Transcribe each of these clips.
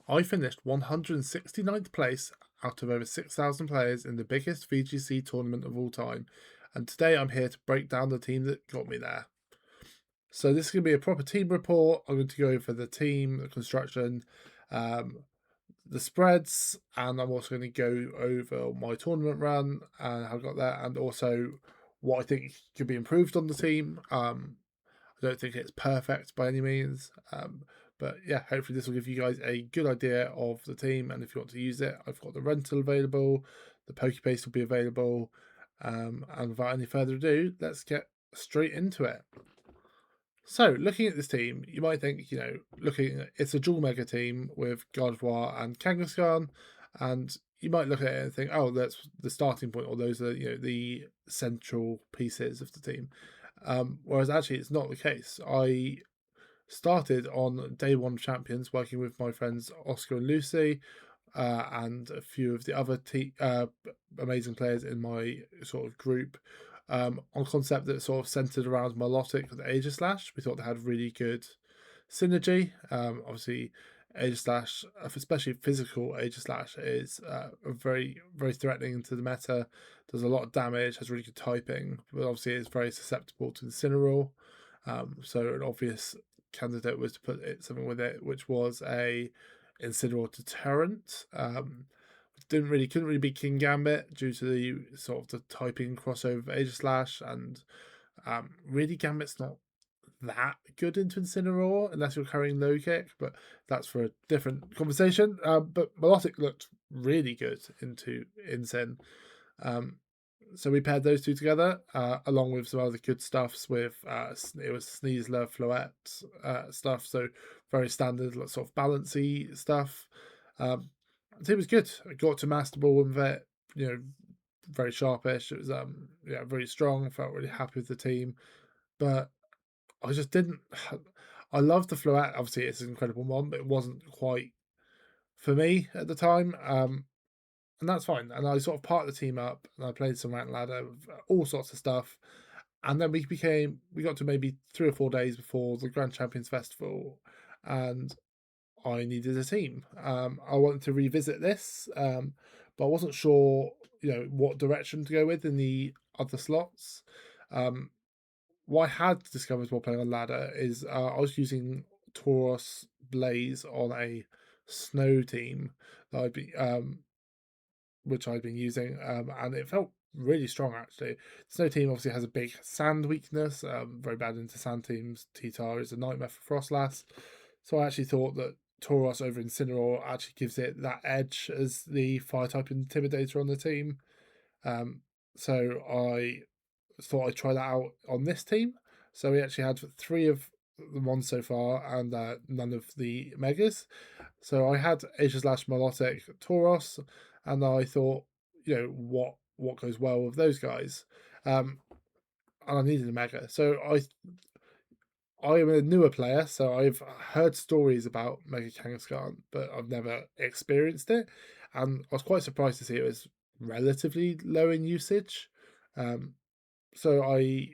I finished 169th place out of over 6,000 players in the biggest VGC tournament of all time, and today I'm here to break down the team that got me there. So this is going to be a proper team report. I'm going to go over the team, the construction, um, the spreads, and I'm also going to go over my tournament run and how I got there, and also what I think could be improved on the team. I don't think it's perfect by any means, but yeah, hopefully this will give you guys a good idea of the team. And if you want to use it, I've got the rental available, the Pokepaste will be available, and without any further ado, let's get straight into it. So, looking at this team, you might think, it's a dual mega team with Gardevoir and Kangaskhan, and you might look at it and think, oh, that's the starting point, or those are the central pieces of the team. Whereas actually, it's not the case. I started on day one of Champions working with my friends Oscar and Lucy, and a few of the other amazing players in my sort of group, on concept that sort of centered around Milotic with Aegislash. We thought they had really good synergy. Obviously, Aegislash, especially physical Aegislash, is very, very threatening to the meta. Does a lot of damage, has really good typing, but obviously it's very susceptible to Incineroar. So an obvious candidate was to put something with it, which was a Incineroar Deterrent. Couldn't really beat King Gambit due to the sort of the typing crossover of Aegislash, and really Gambit's not that good into Incineroar unless you're carrying low kick, but that's for a different conversation. But Milotic looked really good into Incin. So we paired those two together, along with some other good stuffs with it was Sneasler, Floette stuff, so very standard sort of balancy stuff. The team was good. I got to Master Ball with it, very sharpish. It was very strong. Felt really happy with the team, but I just didn't. I love the Floette. Obviously, it's an incredible one, but it wasn't quite for me at the time. And that's fine. And I sort of parted the team up, and I played some rank ladder, all sorts of stuff. And then we got to maybe 3 or 4 days before the Grand Champions Festival, and I needed a team. I wanted to revisit this, but I wasn't sure, what direction to go with in the other slots. What I had discovered while playing on ladder is I was using Tauros-Blaze on a snow team that I'd be which I've been using, and it felt really strong actually. Snow team obviously has a big sand weakness, very bad into sand teams. T-Tar is a nightmare for Frostlass, so I actually thought that Tauros over Incineroar actually gives it that edge as the fire type intimidator on the team. So I thought I'd try that out on this team. So we actually had 3 of the ones so far, and none of the megas. So I had Aegislash, Milotic, Tauros, and I thought, what goes well with those guys, and I needed a mega. So I am a newer player, so I've heard stories about Mega Kangaskhan, but I've never experienced it, and I was quite surprised to see it was relatively low in usage. Um, so I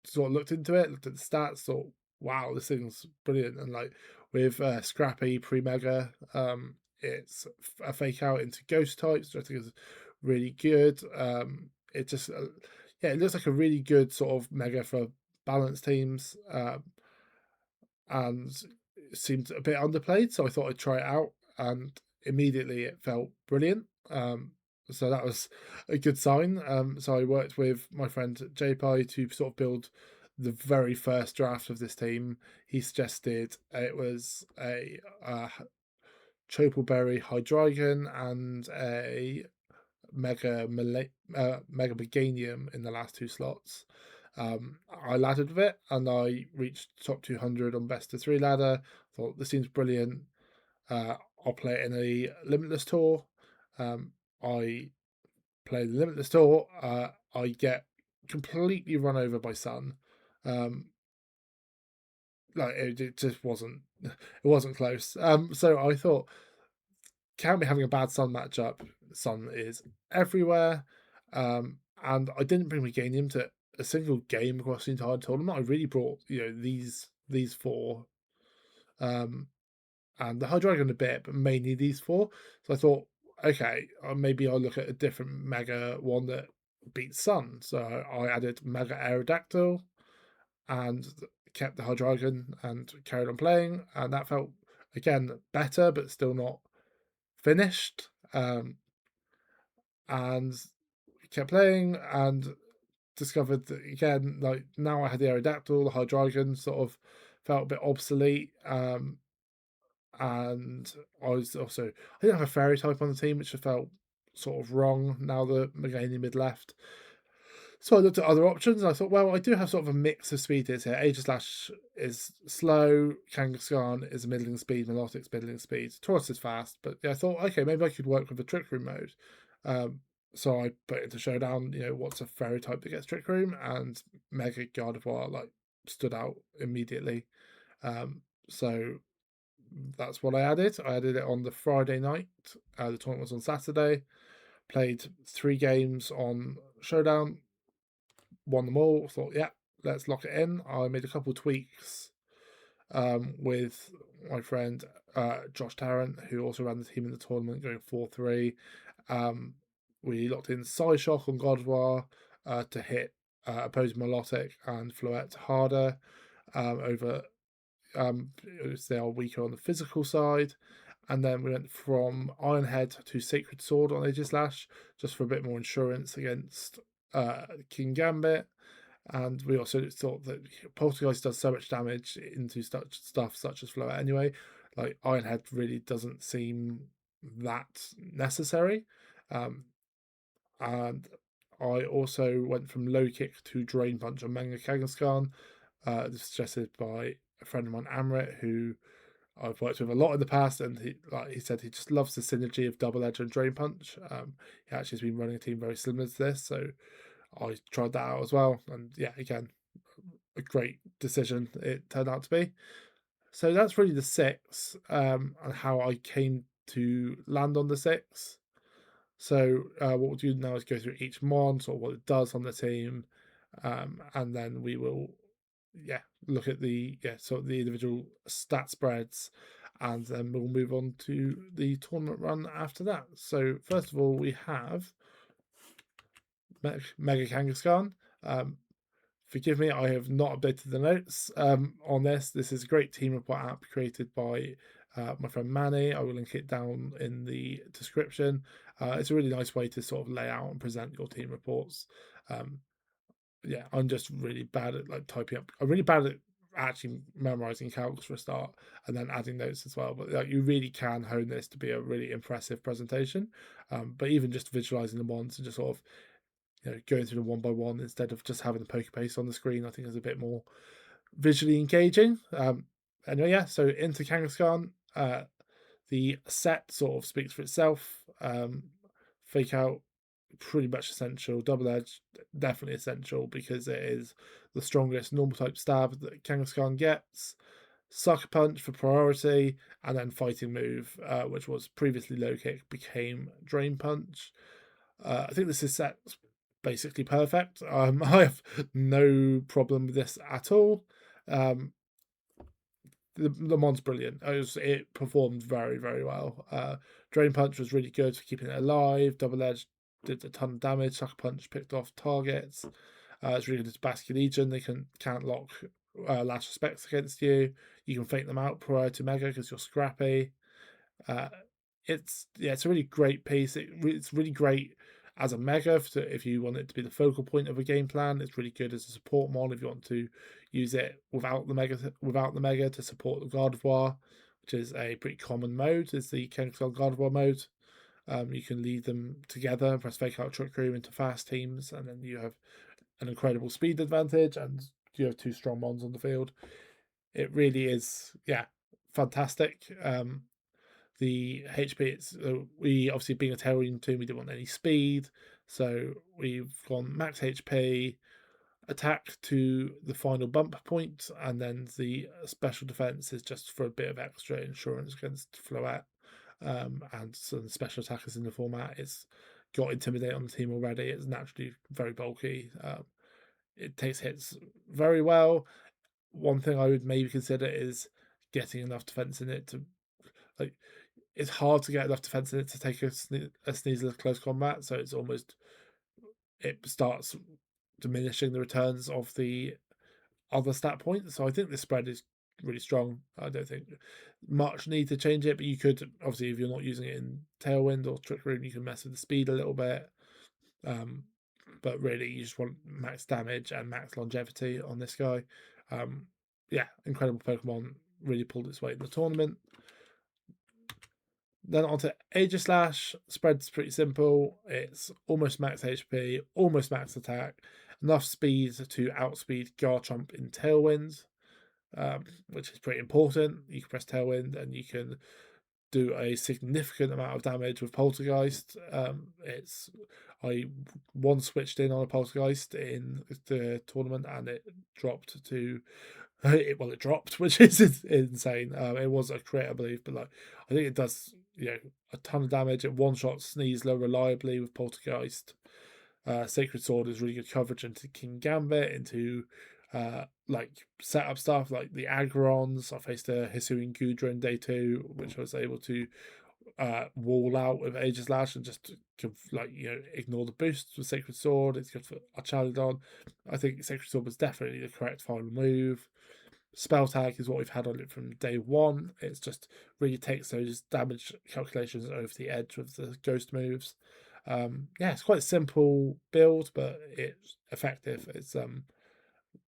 sort of looked into it, looked at the stats, thought, wow, this thing's brilliant. And like with Scrappy pre-mega, it's a fake out into ghost types, which I think is really good. It just, it looks like a really good sort of mega for balanced teams, and it seemed a bit underplayed. So I thought I'd try it out, and immediately it felt brilliant. So that was a good sign. So I worked with my friend JPI to sort of build the very first draft of this team. He suggested it was a Chopelberry Hydreigon and a Mega Meganium in the last 2 slots. I laddered with it, and I reached top 200 on best of 3 ladder. Thought this seems brilliant. I'll play it in a limitless tour. I play the limitless tour. I get completely run over by Sun. Like it just wasn't. It wasn't close. So I thought, can't be having a bad Sun matchup. Sun is everywhere. And I didn't bring Meganium to a single game across the entire tournament. I really brought these 4. Um, and the Hydreigon a bit, but mainly these 4. So I thought, okay, maybe I'll look at a different Mega one that beats Sun. So I added Mega Aerodactyl and kept the Hydreigon and carried on playing, and that felt again better, but still not finished. And kept playing and discovered that again, like now I had the Aerodactyl, the Hydreigon sort of felt a bit obsolete. And I was also, I didn't have a fairy type on the team, which I felt sort of wrong now that Meganium had left. So I looked at other options and I thought, well, I do have sort of a mix of speed here. Aegislash is slow, Kangaskhan is middling speed, Melotix middling speed, Tauros is fast, but yeah, I thought, okay, maybe I could work with the Trick Room mode. So I put into Showdown, what's a fairy type that gets Trick Room, and Mega Gardevoir like stood out immediately. So that's what I added. I added it on the Friday night. The tournament was on Saturday. Played 3 games on Showdown, won them all. Thought, yeah, let's lock it in. I made a couple of tweaks with my friend Josh Tarrant, who also ran the team in the tournament, going 4-3. We locked in Psyshock on Gardevoir to hit opposing Milotic and Floette harder over. They are weaker on the physical side. And then we went from Ironhead to Sacred Sword on Aegislash, just for a bit more insurance against King Gambit. And we also thought that Poltergeist does so much damage into such stuff such as Floette anyway. Like Ironhead really doesn't seem that necessary. And I also went from Low Kick to Drain Punch on Mega Kangaskhan. This suggested by a friend of mine, Amrit, who I've worked with a lot in the past, and he said he just loves the synergy of Double Edge and Drain Punch. He actually has been running a team very similar to this, so I tried that out as well. And yeah, again, a great decision it turned out to be. So that's really the 6, and how I came to land on the 6. So what we'll do now is go through each mon, sort of what it does on the team, and then we will look at the sort of the individual stat spreads, and then we'll move on to the tournament run after that. So first of all, we have Mega Kangaskhan. Forgive me, I have not updated the notes on this. This is a great team report app created by my friend Manny. I will link it down in the description. It's a really nice way to sort of lay out and present your team reports. I'm just really bad at like typing up. I'm really bad at actually memorizing calcs for a start, and then adding notes as well. But like, you really can hone this to be a really impressive presentation. But even just visualizing the ones and just sort of going through them one by one instead of just having the poker paste on the screen, I think is a bit more visually engaging. Anyway, so into Kangaskhan, the set sort of speaks for itself. Fake Out, pretty much essential. Double Edge, definitely essential because it is the strongest normal type stab that Kangaskhan gets. Sucker Punch for priority, and then Fighting Move, which was previously Low Kick, became Drain Punch. I think this is set basically perfect. I have no problem with this at all. The mon's brilliant. It performed very, very well. Drain Punch was really good for keeping it alive. Double Edge did a ton of damage. Sucker Punch picked off targets. It's really good to Basket Legion. They can't lock last respects against you. You can fake them out prior to Mega because you're scrappy. It's a really great piece. It's really great as a Mega if you want it to be the focal point of a game plan. It's really good as a support mod if you want to use it without the Mega to support the Gardevoir, which is a pretty common mode. Is the Kangaskhan Gardevoir mode. You can lead them together and press Fake Out Trick Room into fast teams, and then you have an incredible speed advantage, and you have 2 strong mons on the field. It really is, fantastic. The HP, we obviously being a Terrarium team, we didn't want any speed, so we've gone max HP, attack to the final bump point, and then the special defense is just for a bit of extra insurance against Floette. And so the special attackers in the format, it's got Intimidate on the team already. It's naturally very bulky. It takes hits very well. One thing I would maybe consider is getting enough defense in it to like it's hard to get enough defense in it to take a Sneasel close combat, so it's almost it starts diminishing the returns of the other stat points. So I think the spread is really strong. I don't think much need to change it, but you could obviously, if you're not using it in Tailwind or Trick Room, you can mess with the speed a little bit. But really, you just want max damage and max longevity on this guy. Yeah, incredible Pokemon. Really pulled its weight in the tournament. Then onto Aegislash. Spread's pretty simple. It's almost max HP, almost max attack, enough speed to outspeed Garchomp in Tailwind, which is pretty important. You can press Tailwind and you can do a significant amount of damage with Poltergeist. I once switched in on a Poltergeist in the tournament and it dropped to it dropped, which is insane. It was a crit, I believe, but like I think it does a ton of damage. It one shot Sneasler reliably with Poltergeist. Sacred Sword is really good coverage into King Gambit, into like setup stuff like the Agrons. I faced a Hisuian Gudra in day 2, which I was able to wall out with Aegislash and just ignore the boost with Sacred Sword. It's good for Archaludon. I think Sacred Sword was definitely the correct final move. Spell Tag is what we've had on it from day 1. It's just really takes those damage calculations over the edge with the ghost moves. It's quite a simple build, but it's effective. It's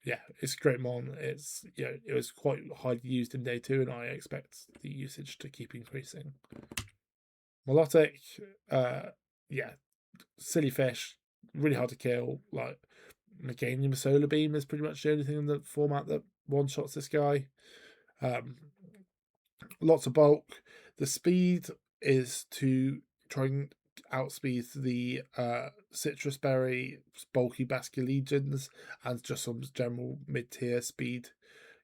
it's a great mon. It's it was quite highly used in day 2, and I expect the usage to keep increasing. Melodic, silly fish, really hard to kill. Like Meganium Solar Beam is pretty much the only thing in the format that one-shots this guy. Lots of bulk. The speed is to try and outspeed the Citrus Berry bulky Basculegions and just some general mid-tier speed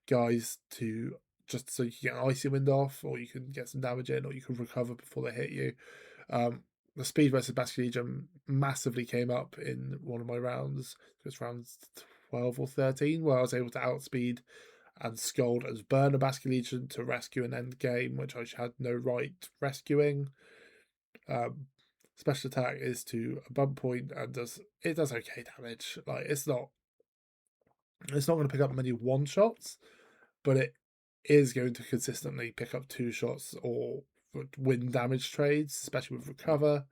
guys to just so you can get an Icy Wind off, or you can get some damage in, or you can recover before they hit you. The speed versus Basculegion massively came up in one of my rounds. It was rounds 12 or 13, where I was able to outspeed and scold and burn a Basculegion to rescue an end game, which I had no right rescuing. Special attack is to a bump point and does okay damage. Like it's not going to pick up many one shots, but it is going to consistently pick up 2 shots or win damage trades, especially with recover.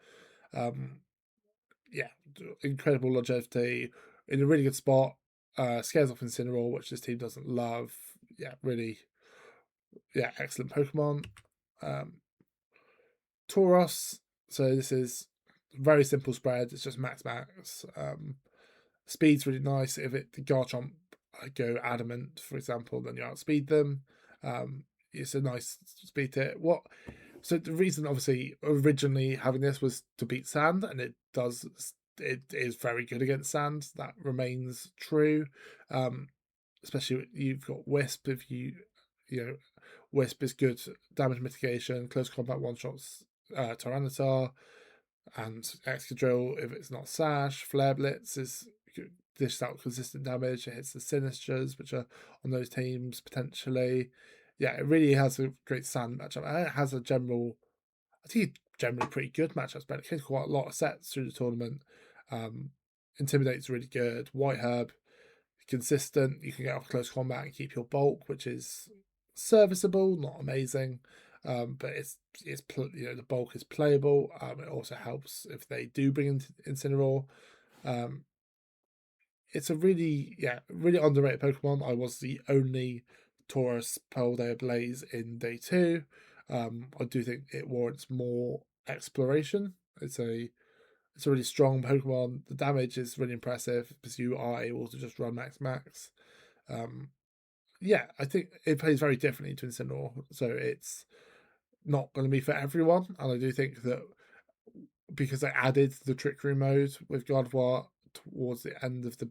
Incredible longevity in a really good spot. Scares off Incineroar, which this team doesn't love. Excellent Pokemon. Tauros. So this is very simple spread. It's just max. Speed's really nice. If the Garchomp go adamant, for example, then you outspeed them. It's a nice speed hit. So the reason, obviously, originally having this was to beat Sand, and it is very good against Sand. That remains true. Especially you've got Wisp. If Wisp is good damage mitigation, close combat one shots Tyranitar, and Excadrill if it's not Sash. Flare Blitz is dishes out consistent damage. It hits the Sinistras, which are on those teams potentially. It really has a great Sand matchup. And it has I think generally pretty good matchups, but it came quite a lot of sets through the tournament. Intimidate's really good. White Herb, consistent. You can get off close combat and keep your bulk, which is serviceable, not amazing. But it's the bulk is playable. It also helps if they do bring in Incineroar. It's a really underrated Pokemon. I was the only Tauros-Blaze in day 2. I do think it warrants more exploration. It's a really strong Pokemon. The damage is really impressive because you are able to just run max. I think it plays very differently to Incineroar, so it's not going to be for everyone. And I do think that because they added the Trick Room mode with Gardevoir towards the end of the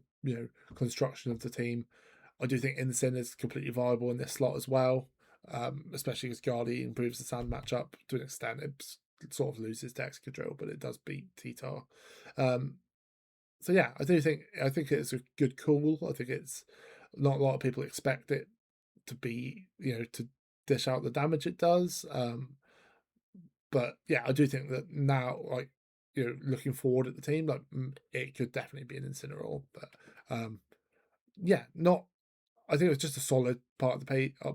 construction of the team, I do think Incin is completely viable in this slot as well. Especially as Guardy improves the Sand matchup to an extent. It sort of loses to Excadrill, but it does beat T-Tar. I think it's a good call. I think it's not a lot of people expect it to be to dish out the damage it does. But yeah, I do think that now, like, looking forward at the team, like, it could definitely be an Incineroar. But yeah, not. I think it's just a solid part of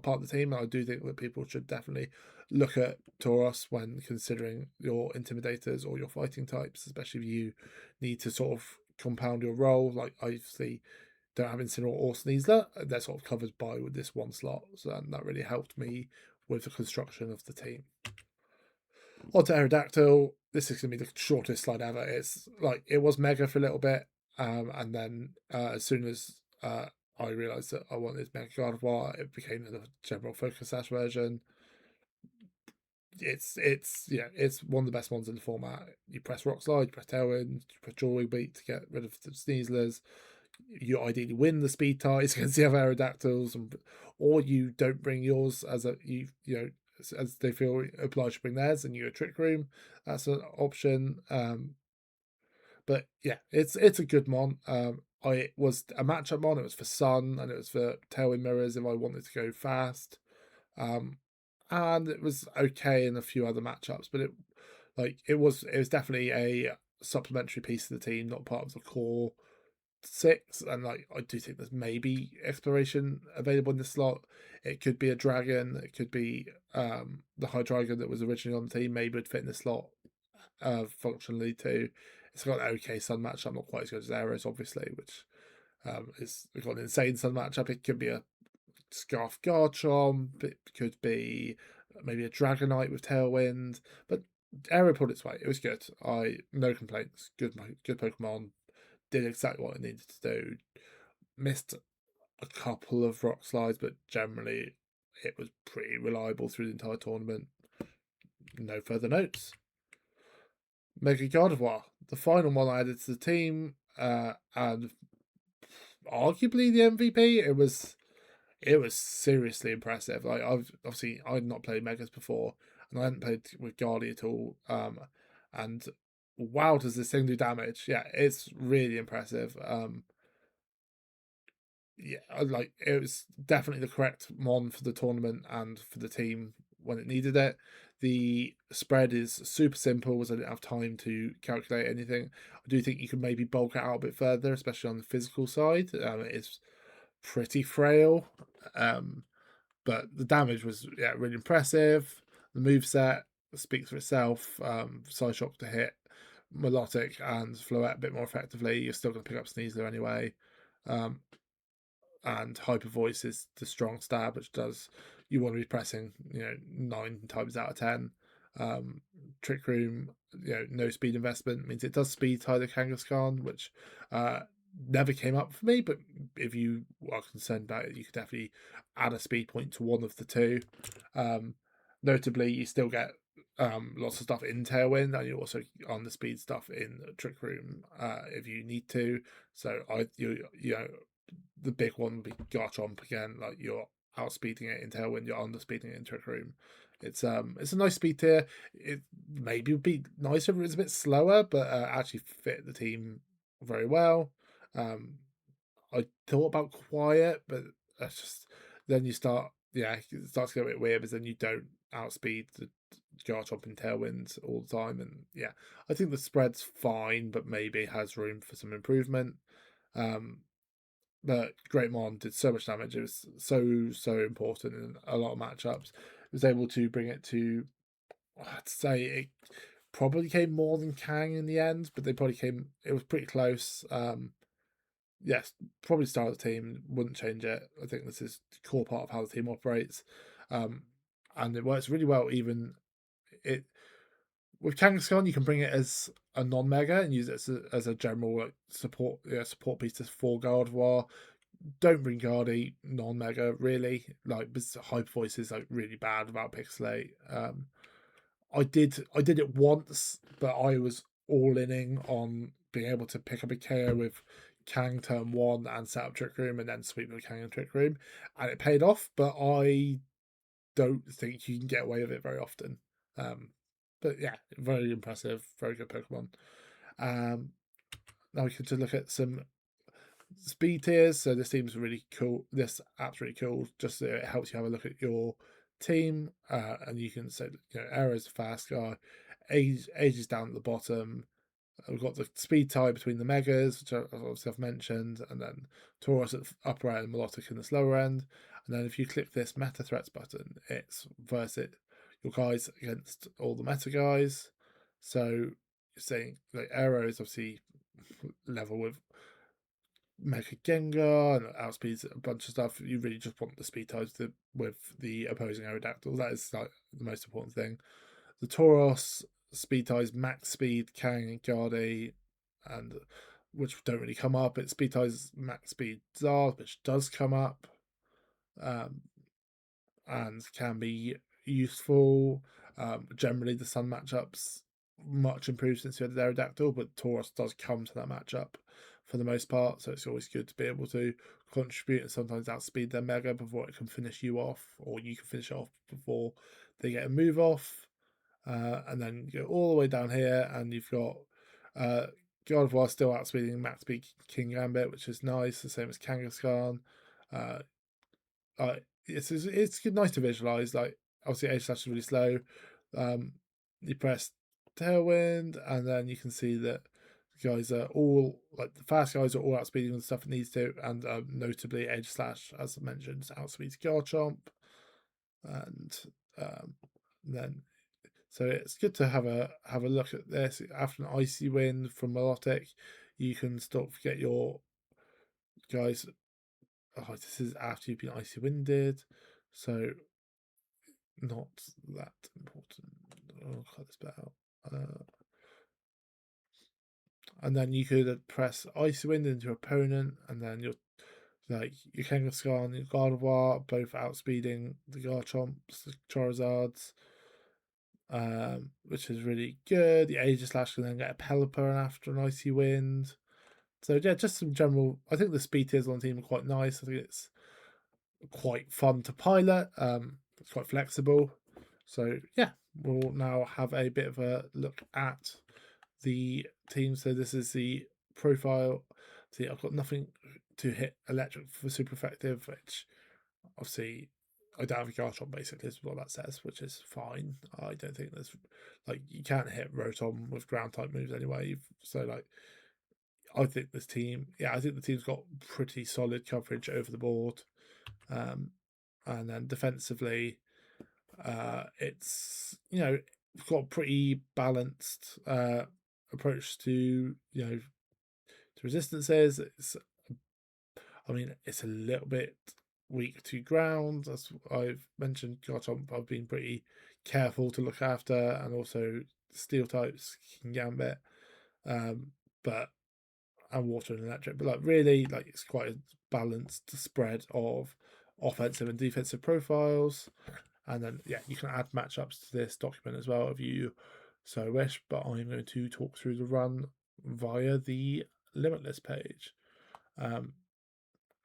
part of the team. And I do think that people should definitely look at Tauros when considering your intimidators or your fighting types, especially if you need to sort of compound your role. Like, obviously don't have Incineroar or Sneasler. They're sort of covered by with this one slot, so that really helped me with the construction of the team. On to Aerodactyl. This is going to be the shortest slide ever. It's like, it was Mega for a little bit, and then as soon as I realised that I wanted Mega Gardevoir, it became the general Focus Sash version. It's one of the best ones in the format. You press Rock Slide, you press Tailwind, you press Drawing Beat to get rid of the Sneaslers. You ideally win the speed ties against the other Aerodactyls, or you don't bring yours as as they feel obliged to bring theirs, and you a Trick Room. That's an option. But yeah, it's a good mon. I was a matchup mon. It was for Sun and it was for Tailwind Mirrors if I wanted to go fast. And it was okay in a few other matchups, but it was definitely a supplementary piece of the team, not part of the core 6. And like, I do think there's maybe exploration available in this slot. It could be a dragon, it could be the Hydreigon that was originally on the team, maybe would fit in the slot functionally too. It's got an okay Sun matchup, not quite as good as Aeros, obviously, which it's got an insane Sun matchup. It could be a Scarf Garchomp, it could be maybe a Dragonite with Tailwind, but Aero pulled its weight. It was good. No complaints. Good Pokemon. Did exactly what it needed to do. Missed a couple of rock slides, but generally it was pretty reliable through the entire tournament. No further notes. Mega Gardevoir, the final one I added to the team, and arguably the MVP. It was seriously impressive. Like, I'd not played Megas before, and I hadn't played with Guardy at all. And wow, does this thing do damage? Yeah, it's really impressive. Yeah, like, it was definitely the correct mon for the tournament and for the team when it needed it. The spread is super simple, as I didn't have time to calculate anything. I do think you can maybe bulk it out a bit further, especially on the physical side. It's pretty frail, but the damage was really impressive. The moveset speaks for itself. Psyshock to hit Melodic and Floette a bit more effectively. You're still going to pick up Sneasler anyway. And Hyper Voice is the strong stab, which does, you want to be pressing 9 times out of 10. Trick Room, no speed investment means it does speed tie the Kangaskhan, which never came up for me, but if you are concerned about it, you could definitely add a speed point to one of the two. Notably, you still get lots of stuff in Tailwind, and you also on the speed stuff in Trick Room if you need to. So the big one would be Garchomp again. Like, you're outspeeding it in Tailwind, you're underspeeding it in Trick Room. It's a nice speed tier. It maybe would be nicer if it was a bit slower, but actually fit the team very well. I thought about quiet, but that's just, then you start, it starts to get a bit weird, because then you don't outspeed the Garchomp in Tailwind all the time. And yeah, I think the spread's fine, but maybe has room for some improvement. But Greatmon did so much damage. It was so important in a lot of matchups. It was able to bring it to, I'd say it probably came more than Kang in the end, but it was pretty close. Yes, probably start of the team, wouldn't change it. I think this is the core part of how the team operates. And it works really well. Even it with Kangaskhan, you can bring it as a non-mega and use it as a general support piece for Gardevoir. Don't bring Guardy non-mega, really. Like, Hyper Voice is like really bad about Pixelate. I did it once, but I was all inning on being able to pick up a KO with Kang turn 1 and set up Trick Room and then sweep with Kang and Trick Room, and it paid off. But I don't think you can get away with it very often. But yeah, very impressive, very good Pokemon. Now we can just look at some speed tiers. So this team's really cool. This app's really cool. Just so it helps you have a look at your team, and you can say, Arrow's a fast guy, Age is down at the bottom. We've got the speed tie between the Megas, which obviously I've mentioned, and then Tauros at the upper end, Melodic in the slower end. And then if you click this Meta Threats button, it's versus your guys against all the meta guys. So you're saying like Arrow is obviously level with Mega Gengar and outspeeds a bunch of stuff. You really just want the speed ties with the opposing Aerodactyl. That is like the most important thing. The Tauros speed ties max speed Kangaskhan and which don't really come up. It speed ties max speed Zard, which does come up, and can be useful. Generally, the Sun matchups much improved since we had the Aerodactyl, but Tauros does come to that matchup for the most part, so it's always good to be able to contribute and sometimes outspeed their Mega before it can finish you off, or you can finish it off before they get a move off. And then you go all the way down here, and you've got Gardevoir still outspeeding max speed King Gambit, which is nice, the same as Kangaskhan. It's nice to visualize. Like obviously, Aegislash is really slow. You press Tailwind, and then you can see that the guys are all like the fast guys are all outspeeding the stuff it needs to, and notably Aegislash, as I mentioned, outspeeds Garchomp, and then. So it's good to have a look at this. After an Icy Wind from Melodic, you can start to get your guys. Oh, this is after you've been Icy Winded, so not that important. I'll cut this bit out. And then you could press Icy Wind into your opponent, and then your Kangaskhan, your Gardevoir, both outspeeding the Garchomps, the Charizards. Which is really good. The Aegislash can then get a Pelipper after an Icy Wind. So yeah, just some general. I think the speed tiers on the team are quite nice. I think it's quite fun to pilot. It's quite flexible. So yeah, we'll now have a bit of a look at the team. So this is the profile. See, I've got nothing to hit electric for super effective, which obviously I don't have a Garchomp basically is what that says, which is fine. I don't think there's like you can't hit Rotom with ground type moves anyway. So like I think this team, I think the team's got pretty solid coverage over the board. And then defensively, it's got a pretty balanced approach to to resistances. It's a little bit weak to ground, as I've mentioned. Garchomp I've been pretty careful to look after, and also steel types can Gambit, but and water and electric. But like really, like it's quite a balanced spread of offensive and defensive profiles. And then you can add matchups to this document as well if you so wish. But I'm going to talk through the run via the Limitless page.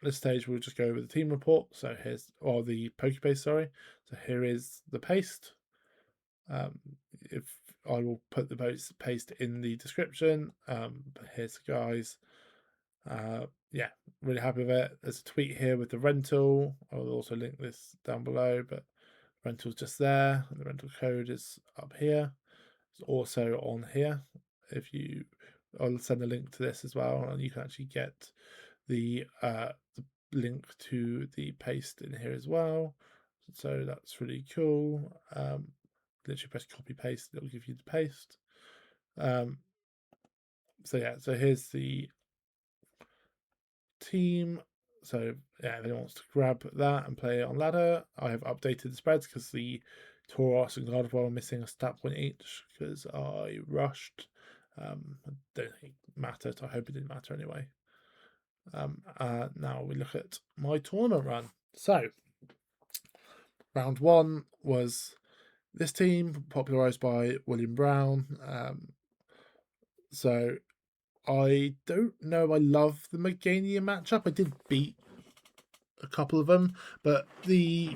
This stage we'll just go over the team report. So here's the Pokepaste, sorry. So here is the paste. If I will put the paste in the description. But here's the guys. Really happy with it. There's a tweet here with the rental. I'll also link this down below, but rental's just there. And the rental code is up here. It's also on here. I'll send a link to this as well, and you can actually get the link to the paste in here as well. So that's really cool. Literally press copy paste, it'll give you the paste. So here's the team. So if anyone wants to grab that and play it on ladder, I have updated the spreads because the Tauros and Gardevoir are missing a stat point each because I rushed. I don't think it mattered. I hope it didn't matter anyway. Now we look at my tournament run. So round one was this team, popularized by William Brown. So I don't know. I love the Meganium matchup. I did beat a couple of them, but it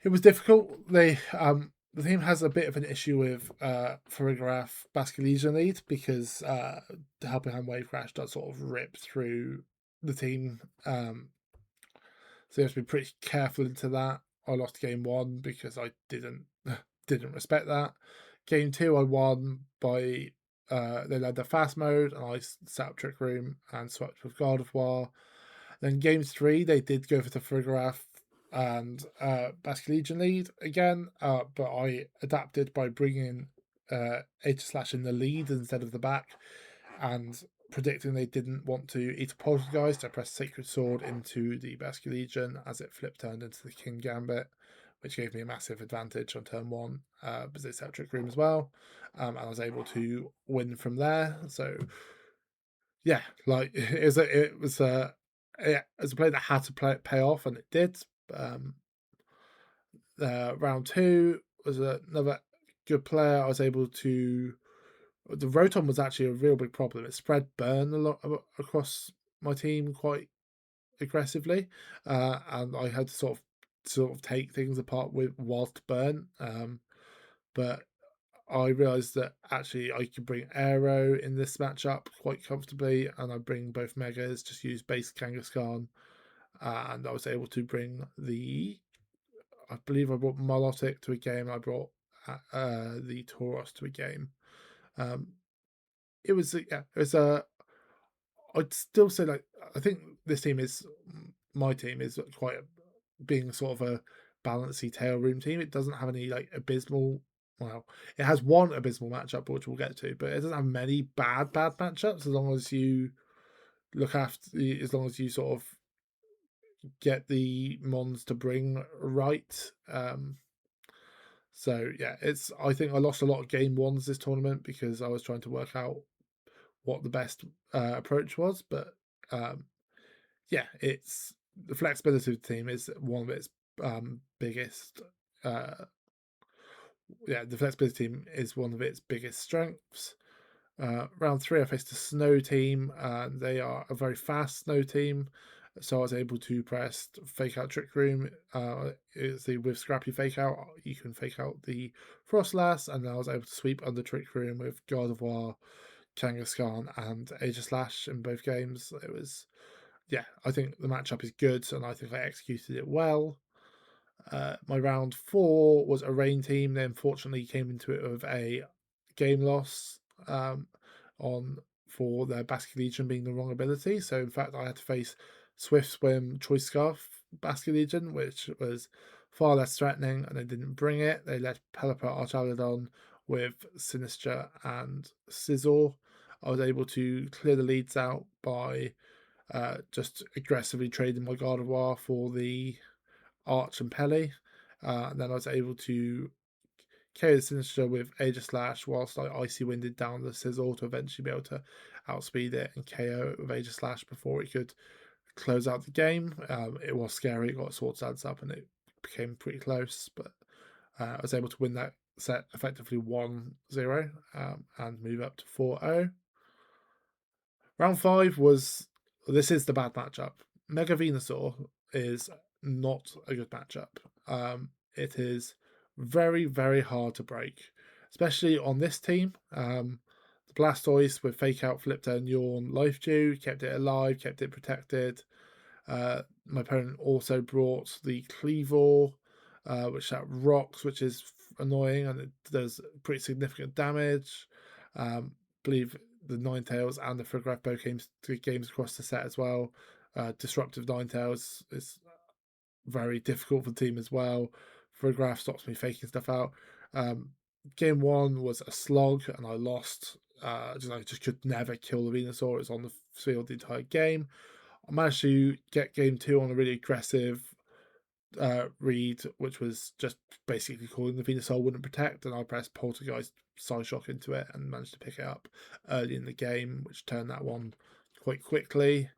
was difficult. The team has a bit of an issue with Farigiraf Basculegion lead because the Helping Hand Wave Crash does sort of rip through the team. So you have to be pretty careful into that. I lost game 1 because I didn't respect that. Game 2 I won by they led the fast mode and I set up Trick Room and swapped with Gardevoir. Then game 3 they did go for the Frigoraph and Basque Legion lead again, but I adapted by bringing Aegislash in the lead instead of the back, and predicting they didn't want to eat a Poltergeist, I pressed Sacred Sword into the Basque Legion as it flip turned into the King Gambit, which gave me a massive advantage on turn 1 because they set Trick Room as well, and I was able to win from there. So yeah, like it was a play that had to pay off, and it did. Round 2 was another good player. I was able to. The Rotom was actually a real big problem. It spread burn a lot across my team quite aggressively, and I had to sort of take things apart with whilst burn. But I realised that actually I could bring Aero in this matchup quite comfortably, and I bring both Megas, just use base Kangaskhan, and I was able to bring I believe I brought Milotic to a game, I brought the Tauros to a game. It was I'd still say, like, I think my team is quite being sort of a balancy tail room team. It doesn't have any like abysmal. Well, it has one abysmal matchup which we'll get to, but it doesn't have many bad matchups as long as you look after, as long as you sort of get the mons to bring right. So yeah, I think I lost a lot of game 1s this tournament because I was trying to work out what the best approach was, but yeah, it's the flexibility of the team is one of its biggest. The flexibility team is one of its biggest strengths. Round 3, I faced a snow team, and they are a very fast snow team. So I was able to press Fake Out Trick Room. With Scrappy Fake Out, you can fake out the Frostlass, and then I was able to sweep under Trick Room with Gardevoir, Kangaskhan, and Aegislash in both games. It was, I think the matchup is good, and I think I executed it well. My round 4 was a rain team. They unfortunately came into it with a game loss for their Basque Legion being the wrong ability. So in fact, I had to face Swift Swim, Choice Scarf, Basque Legion, which was far less threatening, and they didn't bring it. They led Pelipper Archaludon with Sinistra and Scizor. I was able to clear the leads out by just aggressively trading my Gardevoir for the Arch and Pele. And then I was able to carry the Sinistra with Aegislash whilst I Icy Winded down the Scizor to eventually be able to outspeed it and KO it with Aegislash before it could close out the game. It was scary. It got Sword Dance up and it became pretty close, but I was able to win that set effectively 1-0 and move up to 4-0. Round 5 this is the bad matchup. Mega Venusaur is not a good matchup. It is very, very hard to break, especially on this team. The Blastoise with Fake Out, Flip Turn, Yawn, Life Dew kept it alive, kept it protected. My opponent also brought the Cleavor, which that rocks, which is annoying, and it does pretty significant damage. Believe the Ninetales and the Frigoraph both games across the set as well. Disruptive Ninetales is very difficult for the team as well. Frigoraph stops me faking stuff out. Game 1 was a slog, and I lost. I just could never kill the Venusaur. It was on the field the entire game. I managed to get game 2 on a really aggressive read, which was just basically calling the Venusaur wouldn't protect, and I pressed Poltergeist Psyshock into it and managed to pick it up early in the game, which turned that one quite quickly.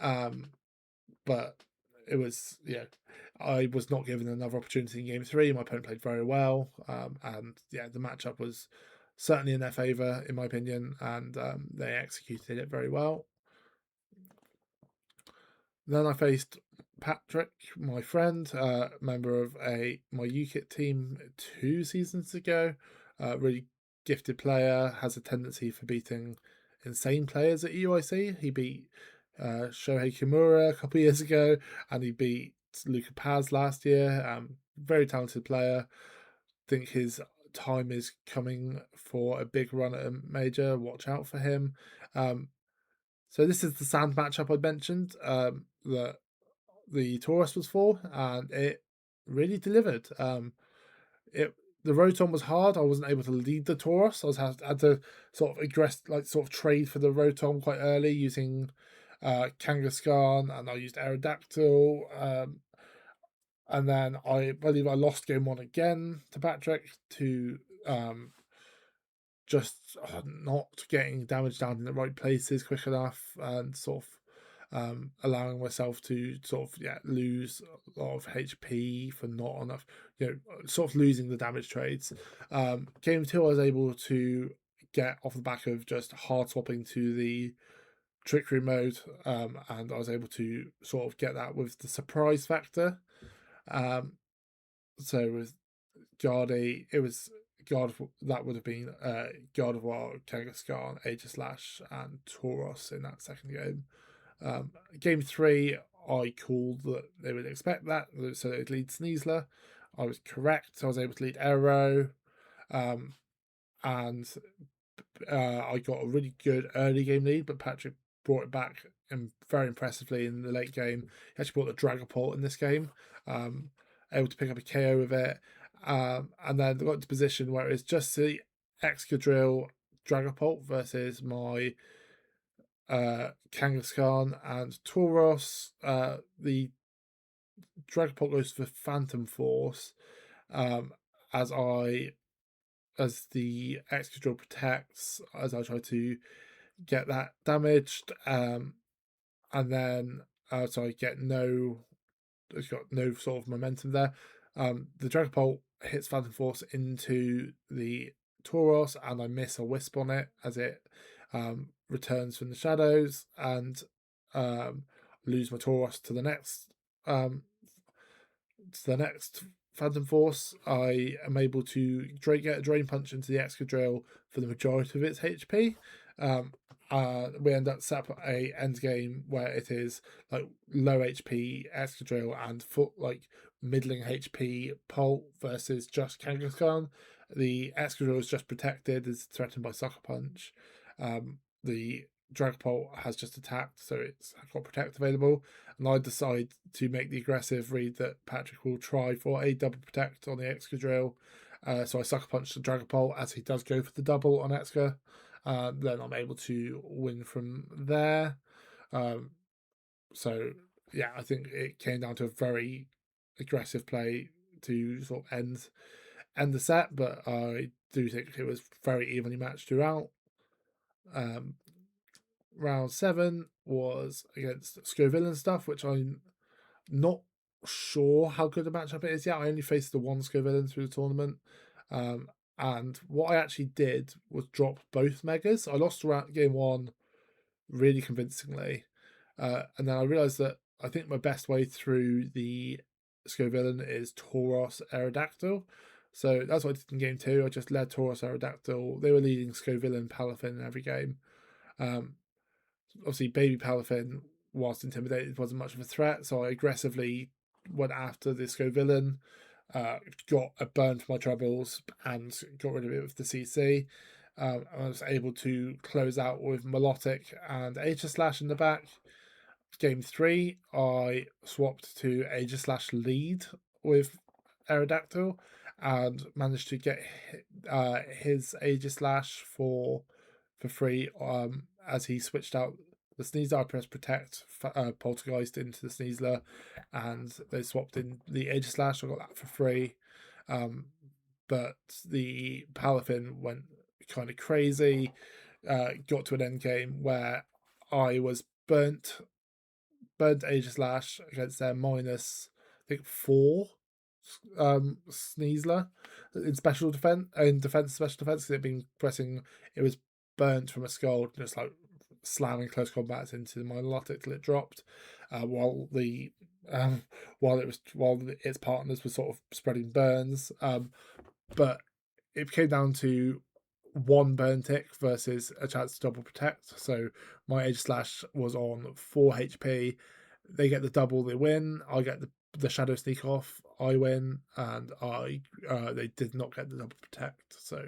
But it was, I was not given another opportunity in game 3. My opponent played very well, and the matchup was certainly in their favour, in my opinion, and they executed it very well. Then I faced Patrick, my friend, member of my UKIT team 2 seasons ago. Really gifted player, has a tendency for beating insane players at EUIC. He beat Shohei Kimura a couple of years ago, and he beat Luca Paz last year. Very talented player. Think his time is coming for a big run at a major. Watch out for him. So this is the sand matchup I mentioned that the Tauros was for, and it really delivered. The Rotom was hard. I wasn't able to lead the Tauros. Had to sort of trade for the Rotom quite early using Kangaskhan, and I used Aerodactyl. And then I believe I lost game 1 again to Patrick to just not getting damage down in the right places quick enough, and sort of allowing myself to lose a lot of HP for not enough, sort of losing the damage trades. Game 2 I was able to get off the back of just hard swapping to the trickery mode, and I was able to sort of get that with the surprise factor. So with Gardy, it was that would have been Gardevoir, Kangaskhan, Aegislash, and Tauros in that second game. Game 3, I called that they would expect that, so they'd lead Sneasler. I was correct. I was able to lead Aero, and I got a really good early game lead, but Patrick brought it back very impressively in the late game. He actually brought the Dragapult in this game, able to pick up a KO with it. And then got into position where it's just the Excadrill Dragapult versus my Kangaskhan and Tauros. The Dragapult goes for Phantom Force, as the Excadrill protects, as I try to get that damaged, and then so I get it's got no sort of momentum there. The Dragapult hits Phantom Force into the Tauros, and I miss a Wisp on it as it returns from the shadows, and lose my Tauros to the next Phantom Force. I am able to get a Drain Punch into the Excadrill for the majority of its HP. We end up set up a end game where it is like low HP Excadrill and middling HP Pult versus just Kangaskhan. The Excadrill is just protected, is threatened by Sucker Punch. The Dragapult has just attacked, so it's got Protect available. And I decide to make the aggressive read that Patrick will try for a double Protect on the Excadrill. So I Sucker Punch the Dragapult as he does go for the double on Exca. Then I'm able to win from there. So yeah, I think it came down to a very aggressive play to sort of end the set, but I do think it was very evenly matched throughout. Round 7 was against Scoville and stuff, which I'm not sure how good a matchup it is yet. I only faced the one Scoville through the tournament. And what I actually did was drop both Megas. I lost game 1 really convincingly. And then I realised that I think my best way through the Scoville is Tauros Aerodactyl. So that's what I did in game 2. I just led Tauros Aerodactyl. They were leading Scoville and Palafin in every game. Obviously, Baby Palafin, whilst intimidated, wasn't much of a threat, so I aggressively went after the Scoville, got a burn for my troubles, and got rid of it with the CC. I was able to close out with Melodic and Aegislash in the back. Game 3, I swapped to Aegislash lead with Aerodactyl and managed to get his Aegislash for free as he switched out the Sneasler. I pressed Protect Poltergeist into the Sneasler, and they swapped in the Aegislash. I got that for free. But the Palafin went kind of crazy. Got to an end game where I was burnt Aegislash against their minus, I think, 4 Sneasler in special defense, special defense, because it'd been pressing. It was burnt from a skull, just like slamming close combats into the Milotic till it dropped, while its partners were sort of spreading burns. But it came down to 1 burn tick versus a chance to double protect. So my Aegislash was on 4 HP. They get the double, they win. I get the the Shadow Sneak Off, I win, and they did not get the double protect, so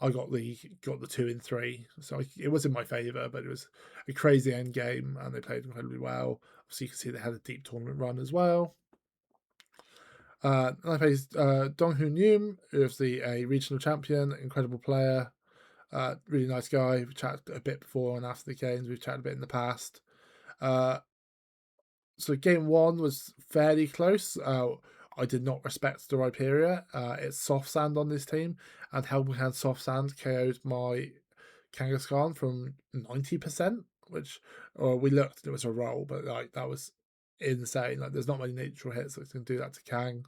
I got the 2 in 3. So it was in my favour, but it was a crazy end game, and they played incredibly well. So you can see they had a deep tournament run as well. And I faced Donghoon Yum, who's a regional champion, incredible player, really nice guy. We chatted a bit before and after the games. We've chatted a bit in the past. So game 1 was fairly close. I did not respect the Rhyperior. It's soft sand on this team, and Helping Hand soft sand KO'd my Kangaskhan from 90%, which we looked and it was a roll, but like that was insane. Like there's not many neutral hits that can do that to Kang.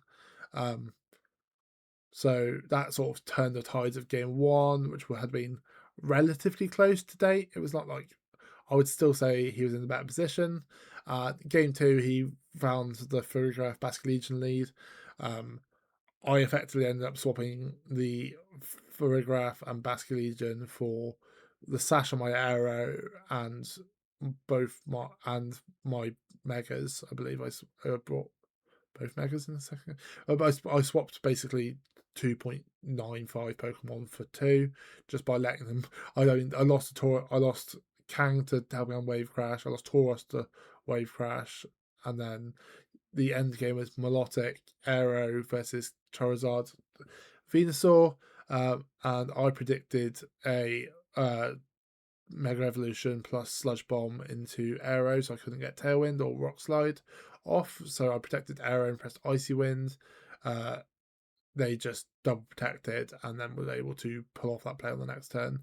So that sort of turned the tides of game 1, which had been relatively close to date. It was not like, I would still say he was in a better position. Game 2, he found the Farigiraf Basculegion lead. I effectively ended up swapping the Farigiraf and Basculegion for the sash on my arrow and my megas. I believe I brought both megas in a second. But I swapped basically 2.95 Pokemon for 2 just by letting them. I lost Kang to Helping Hand Wave Crash. I lost Tauros to Wave Crash, and then the end game was Milotic Aero versus Charizard Venusaur, and I predicted a Mega Evolution plus Sludge Bomb into Aero, so I couldn't get Tailwind or Rock Slide off. So I protected Aero and pressed Icy Wind. They just double protected and then was able to pull off that play on the next turn.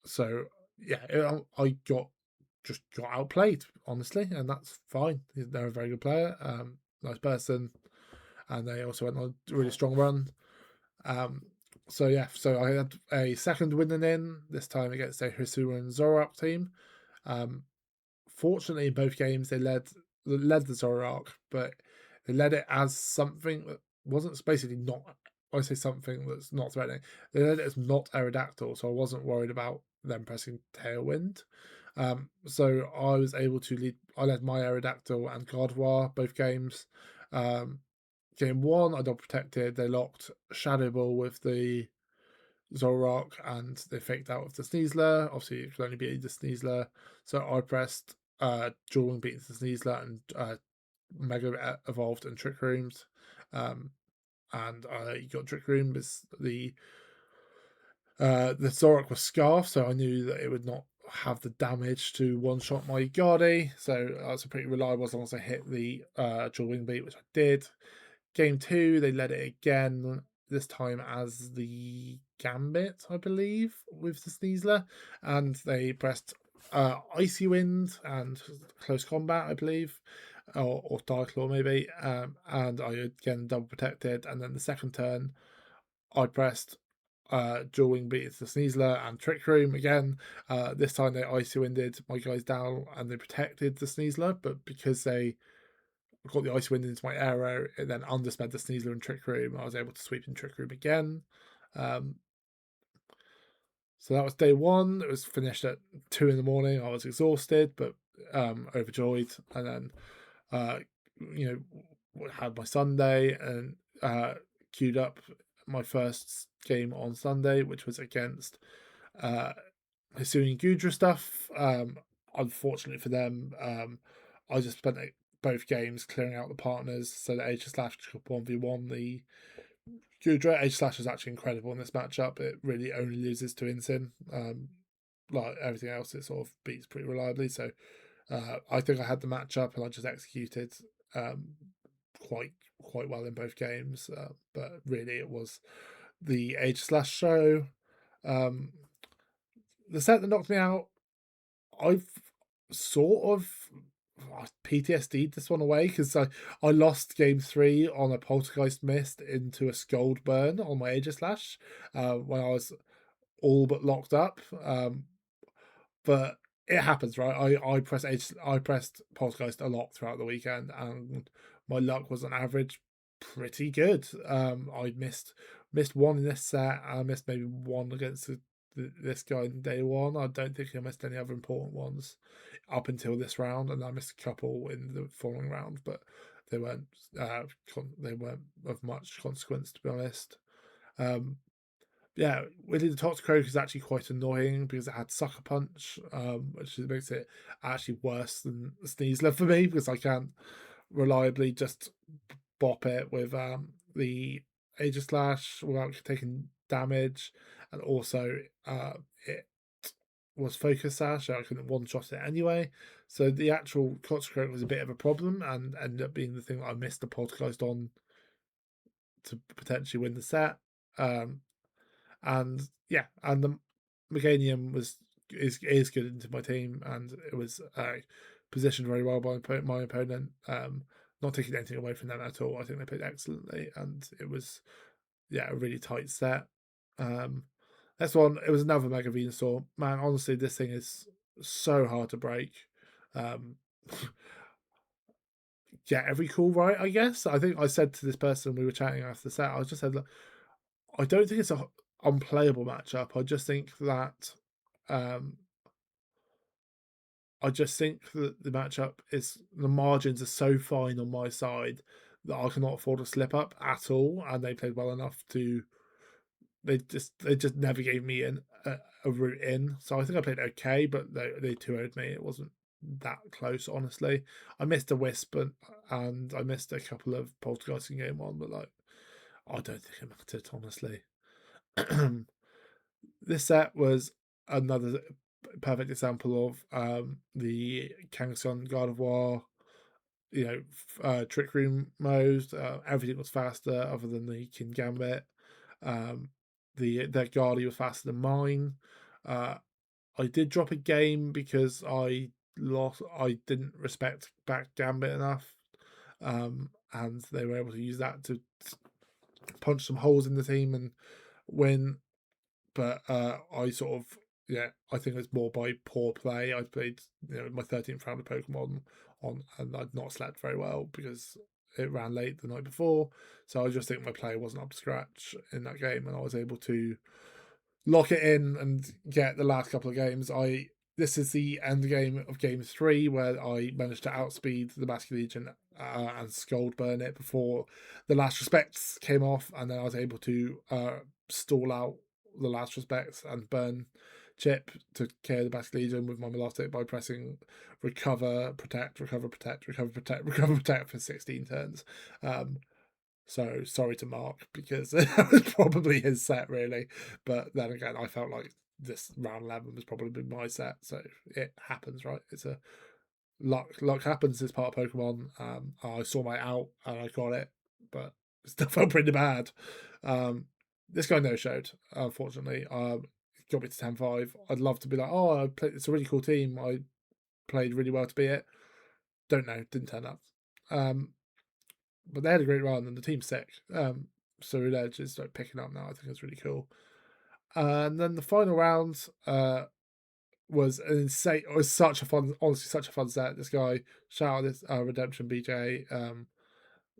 So yeah, I got outplayed, honestly, and that's fine. They're a very good player, nice person, and they also went on a really strong run. So yeah, so I had a second winning in, this time against a Hisuru and Zoroark team. Fortunately, in both games they led the Zoroark, but they led it as something that wasn't basically not. I say something that's not threatening. They led it as not Aerodactyl, so I wasn't worried about them pressing Tailwind. So I was able to lead. I led my Aerodactyl and Gardevoir both games. Game 1, I double protected. They locked Shadow Ball with the Zoroark and they faked out with the Sneasler. Obviously, it could only be the Sneasler. So I pressed Dual Wing beats the Sneasler and Mega Evolved and Trick Rooms. And I got Trick Room as the Zoroark was Scarf, so I knew that it would not have the damage to one-shot my Guardy. So that's pretty reliable as long as I hit the Dual Wing beat, which I did. Game 2, they led it again, this time as the Gambit, I believe, with the Sneasler, and they pressed Icy Wind and Close Combat, I believe, or Darklaw maybe, and I again double protected, and then the second turn, I pressed Dual Wing beats the Sneasler and Trick Room again. This time they Icy Winded my guys down and they protected the Sneasler, but because they got the Ice Wind into my arrow, it then undersped the Sneasler and Trick Room. I was able to sweep in Trick Room again. So that was day 1. It was finished at 2 in the morning. I was exhausted, but overjoyed. And then, had my Sunday and queued up my first game on Sunday, which was against Hisui and Gudra stuff. Unfortunately for them, I just spent both games clearing out the partners so that Aegislash could 1v1 the Gudra. Aegislash is actually incredible in this matchup. It really only loses to Incin. Like everything else, it sort of beats pretty reliably. So I think I had the matchup and I just executed quite well in both games. But really, it was the Aegislash show. The set that knocked me out, I've sort of PTSD'd this one away because I lost game 3 on a Poltergeist Mist into a Scold Burn on my Aegislash when I was all but locked up. But it happens, right? I pressed Poltergeist a lot throughout the weekend, and my luck was on average pretty good. I missed one in this set. I missed maybe one against the this guy in day one. I don't think I missed any other important ones up until this round, and I missed a couple in the following round, but they weren't of much consequence, to be honest. Yeah, Willy the Toxicroak is actually quite annoying because it had Sucker Punch, which makes it actually worse than Sneasler for me because I can't reliably just bop it with the Aegislash without taking damage, and also it was Focus Sash, so I couldn't one-shot it anyway. So the actual Toxicroak was a bit of a problem and ended up being the thing that I missed the podcast on to potentially win the set. And yeah, and the Meganium is good into my team, and it was positioned very well by my opponent. Not taking anything away from them at all. I think they played excellently, and it was a really tight set. Next one, it was another Mega Venusaur. Man, honestly, this thing is so hard to break. Get every call right, I guess. I think I said to this person we were chatting after the set, I just said, look, I don't think it's a unplayable matchup. I just think that the matchup is, the margins are so fine on my side that I cannot afford a slip up at all, and they played well enough to. They just never gave me a route in. So I think I played okay, but they 2-0'd me. It wasn't that close, honestly. I missed a Wisp and I missed a couple of Poltergeists in game one, but like I don't think it mattered, honestly. This set was another perfect example of the Kangaskhan and Gardevoir, Trick Room mode. Everything was faster other than the King Gambit. Their Guardy was faster than mine. I did drop a game because I didn't respect back Gambit enough, and they were able to use that to punch some holes in the team and win. But I sort of, I think it's more by poor play. I played my 13th round of Pokemon on, and I'd not slept very well because it ran late the night before. So I just think my play wasn't up to scratch in that game, and I was able to lock it in and get the last couple of games. This is the end game of game 3 where I managed to outspeed the Basque Legion and Scold Burn it before the last respects came off, and then I was able to stall out the last respects and burn Chip to KO the Basque Legion with my Melodic by pressing recover, protect, recover, protect, recover, protect, recover, protect for 16 turns. So sorry to Mark because that was probably his set, really. But then again, I felt like this round 11 was probably my set, so it happens, right? It's a luck happens as part of Pokemon. I saw my out and I got it, but it still felt pretty bad. This guy no-showed, unfortunately. Got me to 10-5. I'd love to be like, it's a really cool team. I played really well to beat it. Don't know, didn't turn up. But they had a great run and the team's sick. So Edge is like picking up now. I think it's really cool. And then the final round was an insane. It was such a fun set. This guy, shout out this Redemption BJ.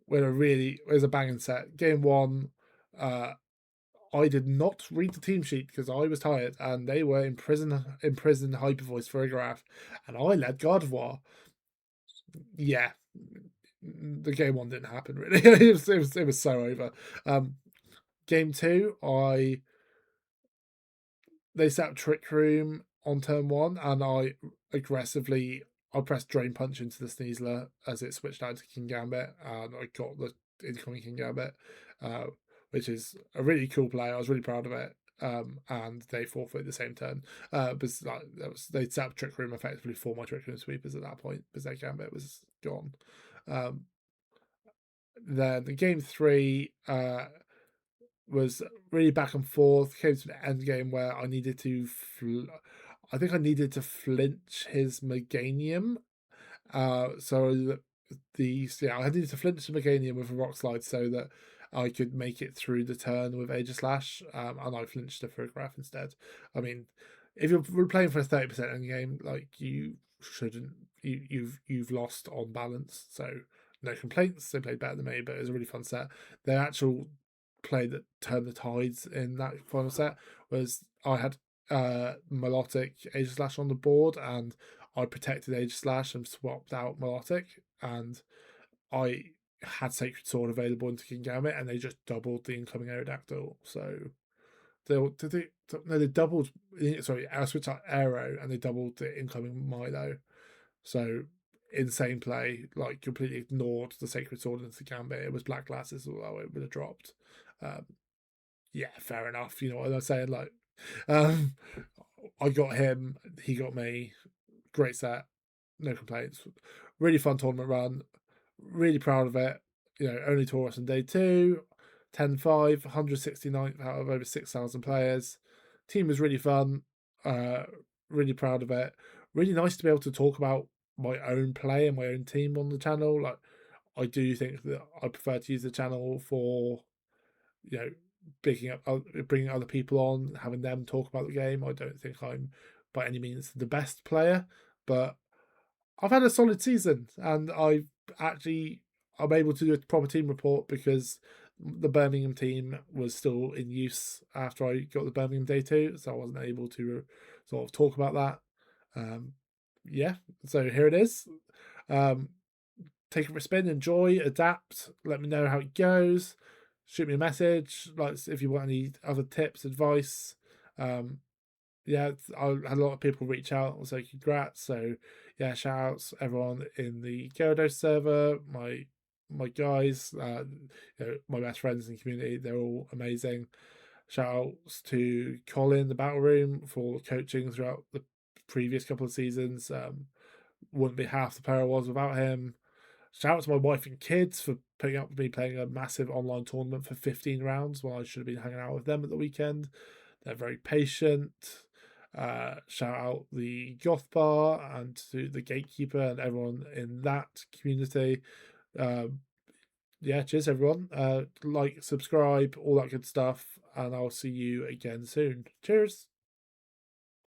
It was a banging set. Game 1, I did not read the team sheet because I was tired, and they were imprisoned Hyper Voice for a graph, and I led Gardevoir. Yeah, the game 1 didn't happen really. it was so over. Game 2, they set up Trick Room on turn 1, and I pressed Drain Punch into the Sneasler as it switched out to King Gambit, and I got the incoming King Gambit, which is a really cool play. I was really proud of it. And they forfeit the same turn. But they set up Trick Room effectively for my Trick Room sweepers at that point because their Gambit was gone. Then the game 3 was really back and forth. Came to the end game where I needed to I think I needed to flinch his Meganium. So I needed to flinch the Meganium with a Rock Slide so that I could make it through the turn with Aegislash, and I flinched it for a graph instead. I mean, if you're playing for a 30% end game, like you shouldn't, you've lost on balance. So no complaints. They played better than me, but it was a really fun set. Their actual play that turned the tides in that final set was I had Melodic Aegislash on the board, and I protected Aegislash and swapped out Melodic, and I had Sacred Sword available into King Gambit, and they just doubled the incoming Aerodactyl. So they doubled. Sorry, I switched out Aero, and they doubled the incoming Milo. So insane play, like completely ignored the Sacred Sword into Gambit. It was Black Glasses, although it would have dropped. Yeah, fair enough. You know what I'm saying? Like, I got him, he got me. Great set, no complaints. Really fun tournament run. Really proud of it. You know, only Tauros on day 2, 10-5, 169th out of over 6,000 players. Team was really fun. Really proud of it. Really nice to be able to talk about my own play and my own team on the channel. Like, I do think that I prefer to use the channel for, you know, bringing other people on, having them talk about the game. I don't think I'm by any means the best player, but I've had a solid season, and I'm able to do a proper team report because the Birmingham team was still in use after I got the Birmingham day 2, so I wasn't able to sort of talk about that. Yeah, so here it is. Take it for a spin, enjoy, adapt, let me know how it goes. Shoot me a message, like if you want any other tips, advice. Yeah, I had a lot of people reach out and say congrats. So yeah, shout outs everyone in the Gyarados server, my guys, you know, my best friends in the community. They're all amazing. Shout outs to Colin, the Battle Room, for coaching throughout the previous couple of seasons. Wouldn't be half the player I was without him. Shout out to my wife and kids for putting up with me playing a massive online tournament for 15 rounds when I should have been hanging out with them at the weekend. They're very patient. Shout out the Goth Bar and to the Gatekeeper and everyone in that community. Yeah, cheers everyone. Like, subscribe, all that good stuff, and I'll see you again soon. Cheers.